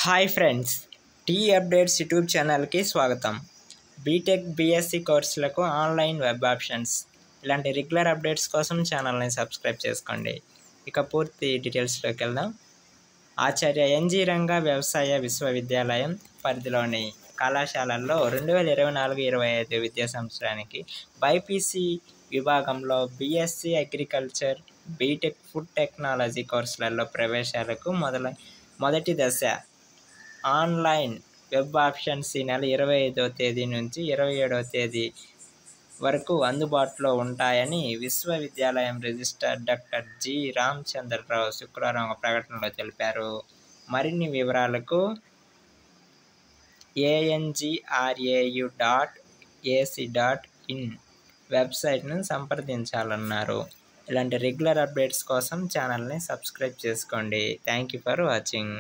Hi friends, tea updates YouTube ఛానల్కి స్వాగతం. BTech BSc కోర్సులకు ఆన్లైన్ వెబ్ ఆప్షన్స్ ఇలాంటి రెగ్యులర్ అప్డేట్స్ కోసం ఛానల్ని సబ్స్క్రైబ్ చేసుకోండి. ఇక పూర్తి డీటెయిల్స్లోకి వెళ్దాం. ఆచార్య ఎన్జీ రంగా వ్యవసాయ విశ్వవిద్యాలయం పరిధిలోని కళాశాలల్లో 2024-25 విద్యా సంవత్సరానికి బైపీసీ విభాగంలో BSc agriculture, BTech food technology కోర్సులలో ప్రవేశాలకు మొదటి దశ ఆన్లైన్ వెబ్ ఆప్షన్స్ ఈ నెల 25వ తేదీ నుంచి 27వ తేదీ వరకు అందుబాటులో ఉంటాయని విశ్వవిద్యాలయం రిజిస్ట్రార్ డాక్టర్ జి రామచంద్రరావు శుక్రవారం ఒక ప్రకటనలో తెలిపారు. మరిన్ని వివరాలకు angru.ac.in వెబ్సైట్ను సంప్రదించాలన్నారు. ఇలాంటి రెగ్యులర్ అప్డేట్స్ కోసం ఛానల్ని సబ్స్క్రైబ్ చేసుకోండి. Thank you for watching.